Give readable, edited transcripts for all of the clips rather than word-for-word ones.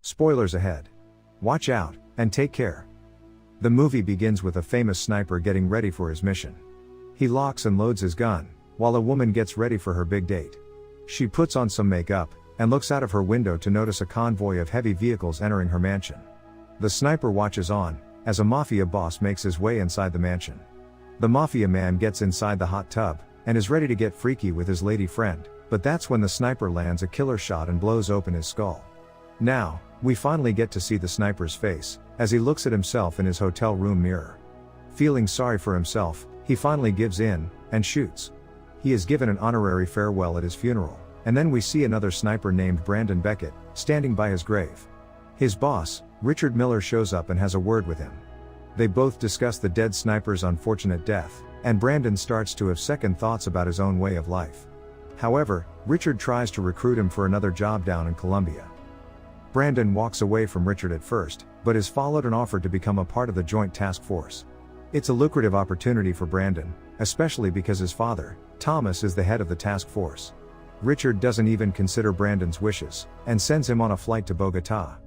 Spoilers ahead. Watch out, and take care. The movie begins with a famous sniper getting ready for his mission. He locks and loads his gun, while a woman gets ready for her big date. She puts on some makeup, and looks out of her window to notice a convoy of heavy vehicles entering her mansion. The sniper watches on, as a mafia boss makes his way inside the mansion. The mafia man gets inside the hot tub, and is ready to get freaky with his lady friend, but that's when the sniper lands a killer shot and blows open his skull. Now, we finally get to see the sniper's face, as he looks at himself in his hotel room mirror. Feeling sorry for himself, he finally gives in, and shoots. He is given an honorary farewell at his funeral, and then we see another sniper named Brandon Beckett, standing by his grave. His boss, Richard Miller, shows up and has a word with him. They both discuss the dead sniper's unfortunate death, and Brandon starts to have second thoughts about his own way of life. However, Richard tries to recruit him for another job down in Colombia. Brandon walks away from Richard at first, but is followed and offered to become a part of the Joint Task Force. It's a lucrative opportunity for Brandon, especially because his father, Thomas, is the head of the task force. Richard doesn't even consider Brandon's wishes, and sends him on a flight to Bogotá.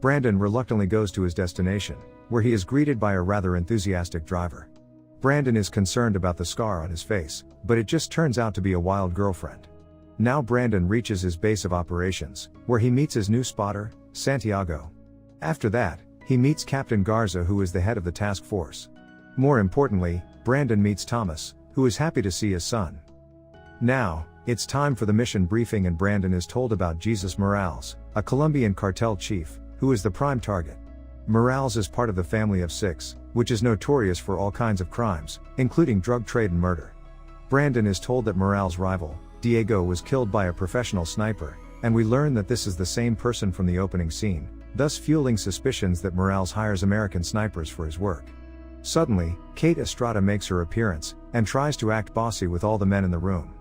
Brandon reluctantly goes to his destination, where he is greeted by a rather enthusiastic driver. Brandon is concerned about the scar on his face, but it just turns out to be a wild girlfriend. Now Brandon reaches his base of operations, where he meets his new spotter, Santiago. After that, he meets Captain Garza, who is the head of the task force. More importantly, Brandon meets Thomas, who is happy to see his son. Now, it's time for the mission briefing, and Brandon is told about Jesus Morales, a Colombian cartel chief, who is the prime target. Morales is part of the family of six, which is notorious for all kinds of crimes, including drug trade and murder. Brandon is told that Morales' rival, Diego, was killed by a professional sniper, and we learn that this is the same person from the opening scene, thus fueling suspicions that Morales hires American snipers for his work. Suddenly, Kate Estrada makes her appearance, and tries to act bossy with all the men in the room.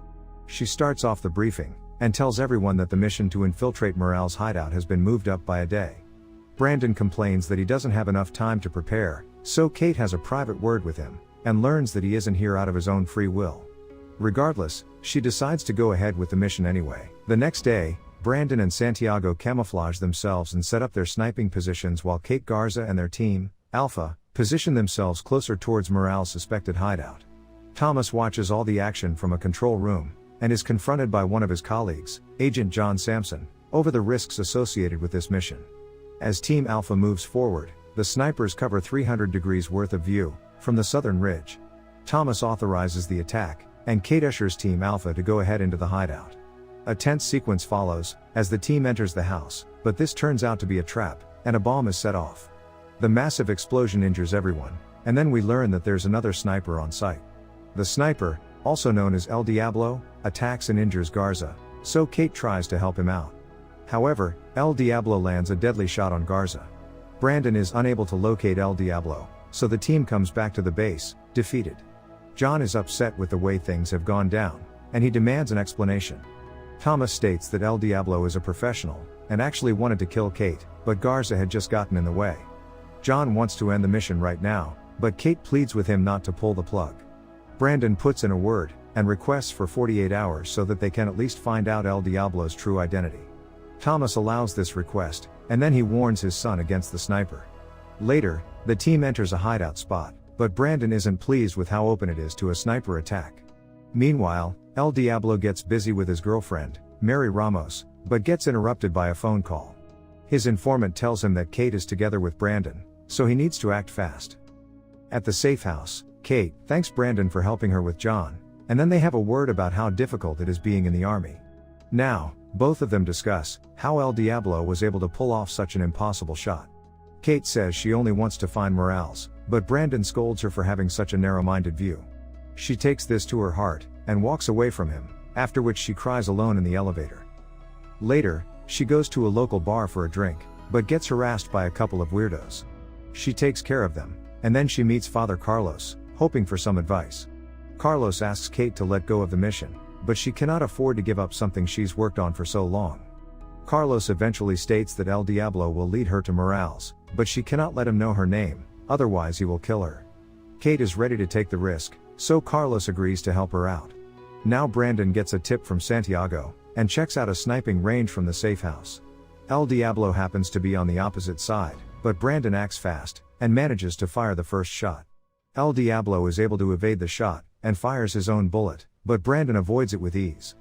She starts off the briefing, and tells everyone that the mission to infiltrate Morales' hideout has been moved up by a day. Brandon complains that he doesn't have enough time to prepare, so Kate has a private word with him, and learns that he isn't here out of his own free will. Regardless, she decides to go ahead with the mission anyway. The next day, Brandon and Santiago camouflage themselves and set up their sniping positions, while Kate Garza and their team, Alpha, position themselves closer towards Morales' suspected hideout. Thomas watches all the action from a control room, and is confronted by one of his colleagues, Agent John Sampson, over the risks associated with this mission. As Team Alpha moves forward, the snipers cover 300 degrees worth of view, from the southern ridge. Thomas authorizes the attack, and Kate ushers Team Alpha to go ahead into the hideout. A tense sequence follows, as the team enters the house, but this turns out to be a trap, and a bomb is set off. The massive explosion injures everyone, and then we learn that there's another sniper on site. The sniper, also known as El Diablo, attacks and injures Garza, so Kate tries to help him out. However, El Diablo lands a deadly shot on Garza. Brandon is unable to locate El Diablo, so the team comes back to the base, defeated. John is upset with the way things have gone down, and he demands an explanation. Thomas states that El Diablo is a professional, and actually wanted to kill Kate, but Garza had just gotten in the way. John wants to end the mission right now, but Kate pleads with him not to pull the plug. Brandon puts in a word, and requests for 48 hours so that they can at least find out El Diablo's true identity. Thomas allows this request, and then he warns his son against the sniper. Later, the team enters a hideout spot, but Brandon isn't pleased with how open it is to a sniper attack. Meanwhile, El Diablo gets busy with his girlfriend, Mary Ramos, but gets interrupted by a phone call. His informant tells him that Kate is together with Brandon, so he needs to act fast. At the safe house, Kate thanks Brandon for helping her with John, and then they have a word about how difficult it is being in the army. Now, both of them discuss how El Diablo was able to pull off such an impossible shot. Kate says she only wants to find Morales, but Brandon scolds her for having such a narrow-minded view. She takes this to her heart, and walks away from him, after which she cries alone in the elevator. Later, she goes to a local bar for a drink, but gets harassed by a couple of weirdos. She takes care of them, and then she meets Father Carlos, hoping for some advice. Carlos asks Kate to let go of the mission, but she cannot afford to give up something she's worked on for so long. Carlos eventually states that El Diablo will lead her to Morales, but she cannot let him know her name, otherwise he will kill her. Kate is ready to take the risk, so Carlos agrees to help her out. Now Brandon gets a tip from Santiago, and checks out a sniping range from the safe house. El Diablo happens to be on the opposite side, but Brandon acts fast, and manages to fire the first shot. El Diablo is able to evade the shot, and fires his own bullet, but Brandon avoids it with ease.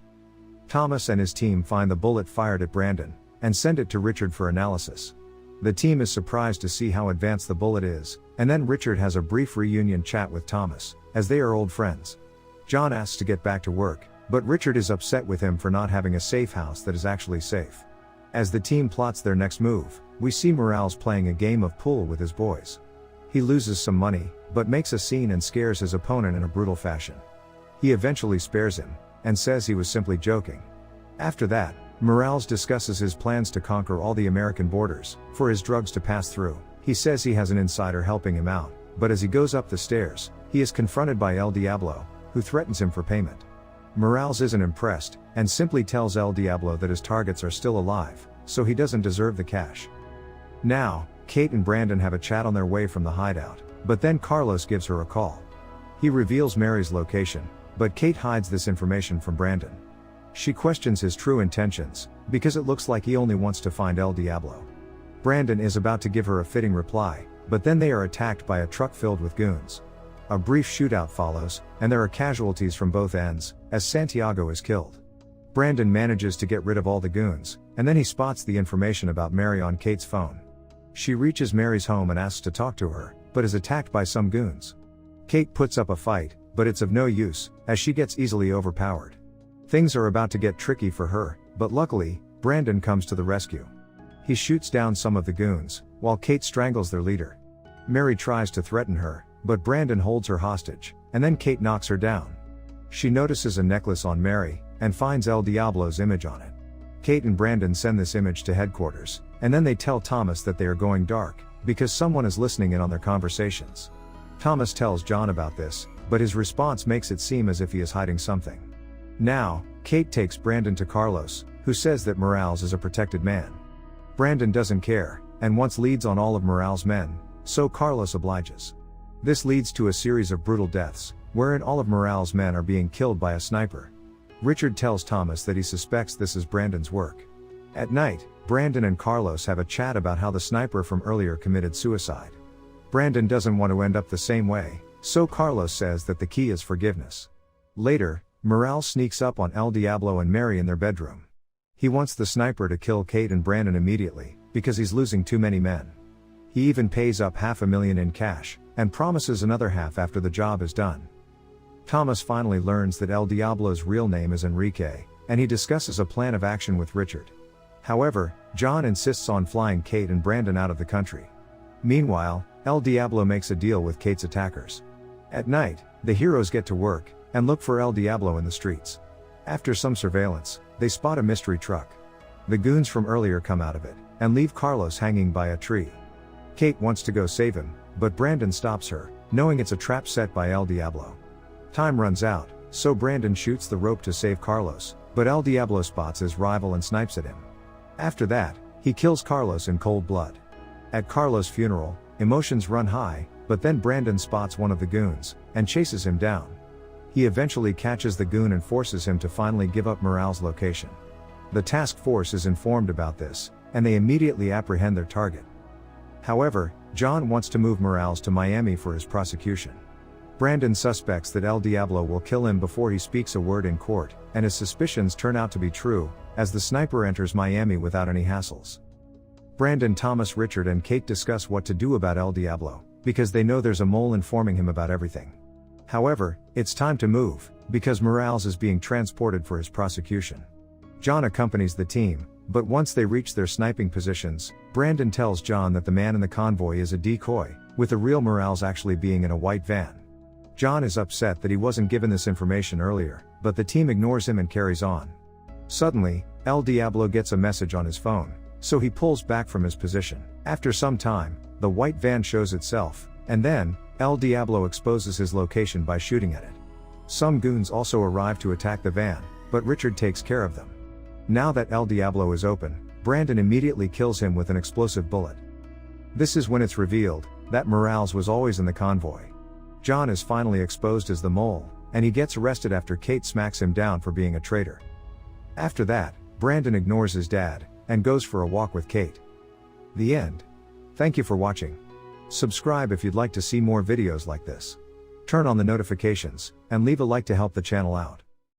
Thomas and his team find the bullet fired at Brandon, and send it to Richard for analysis. The team is surprised to see how advanced the bullet is, and then Richard has a brief reunion chat with Thomas, as they are old friends. John asks to get back to work, but Richard is upset with him for not having a safe house that is actually safe. As the team plots their next move, we see Morales playing a game of pool with his boys. He loses some money, but makes a scene and scares his opponent in a brutal fashion. He eventually spares him, and says he was simply joking. After that, Morales discusses his plans to conquer all the American borders, for his drugs to pass through. He says he has an insider helping him out, but as he goes up the stairs, he is confronted by El Diablo, who threatens him for payment. Morales isn't impressed, and simply tells El Diablo that his targets are still alive, so he doesn't deserve the cash. Now, Kate and Brandon have a chat on their way from the hideout, but then Carlos gives her a call. He reveals Mary's location, but Kate hides this information from Brandon. She questions his true intentions, because it looks like he only wants to find El Diablo. Brandon is about to give her a fitting reply, but then they are attacked by a truck filled with goons. A brief shootout follows, and there are casualties from both ends, as Santiago is killed. Brandon manages to get rid of all the goons, and then he spots the information about Mary on Kate's phone. She reaches Mary's home and asks to talk to her, but is attacked by some goons. Kate puts up a fight, but it's of no use, as she gets easily overpowered. Things are about to get tricky for her, but luckily, Brandon comes to the rescue. He shoots down some of the goons, while Kate strangles their leader. Mary tries to threaten her, but Brandon holds her hostage, and then Kate knocks her down. She notices a necklace on Mary, and finds El Diablo's image on it. Kate and Brandon send this image to headquarters, and then they tell Thomas that they are going dark, because someone is listening in on their conversations. Thomas tells John about this, but his response makes it seem as if he is hiding something. Now, Kate takes Brandon to Carlos, who says that Morales is a protected man. Brandon doesn't care, and wants leads on all of Morales' men, so Carlos obliges. This leads to a series of brutal deaths, wherein all of Morales' men are being killed by a sniper. Richard tells Thomas that he suspects this is Brandon's work. At night, Brandon and Carlos have a chat about how the sniper from earlier committed suicide. Brandon doesn't want to end up the same way, so Carlos says that the key is forgiveness. Later, Morales sneaks up on El Diablo and Mary in their bedroom. He wants the sniper to kill Kate and Brandon immediately, because he's losing too many men. He even pays up $500,000 in cash, and promises another half after the job is done. Thomas finally learns that El Diablo's real name is Enrique, and he discusses a plan of action with Richard. However, John insists on flying Kate and Brandon out of the country. Meanwhile, El Diablo makes a deal with Kate's attackers. At night, the heroes get to work, and look for El Diablo in the streets. After some surveillance, they spot a mystery truck. The goons from earlier come out of it, and leave Carlos hanging by a tree. Kate wants to go save him, but Brandon stops her, knowing it's a trap set by El Diablo. Time runs out, so Brandon shoots the rope to save Carlos, but El Diablo spots his rival and snipes at him. After that, he kills Carlos in cold blood. At Carlos' funeral, emotions run high, but then Brandon spots one of the goons, and chases him down. He eventually catches the goon and forces him to finally give up Morales' location. The task force is informed about this, and they immediately apprehend their target. However, John wants to move Morales to Miami for his prosecution. Brandon suspects that El Diablo will kill him before he speaks a word in court, and his suspicions turn out to be true, as the sniper enters Miami without any hassles. Brandon, Thomas, Richard and Kate discuss what to do about El Diablo, because they know there's a mole informing him about everything. However, it's time to move, because Morales is being transported for his prosecution. John accompanies the team, but once they reach their sniping positions, Brandon tells John that the man in the convoy is a decoy, with the real Morales actually being in a white van. John is upset that he wasn't given this information earlier, but the team ignores him and carries on. Suddenly, El Diablo gets a message on his phone, so he pulls back from his position. After some time, the white van shows itself, and then, El Diablo exposes his location by shooting at it. Some goons also arrive to attack the van, but Richard takes care of them. Now that El Diablo is open, Brandon immediately kills him with an explosive bullet. This is when it's revealed that Morales was always in the convoy. John is finally exposed as the mole, and he gets arrested after Kate smacks him down for being a traitor. After that, Brandon ignores his dad, and goes for a walk with Kate. The end. Thank you for watching. Subscribe if you'd like to see more videos like this. Turn on the notifications, and leave a like to help the channel out.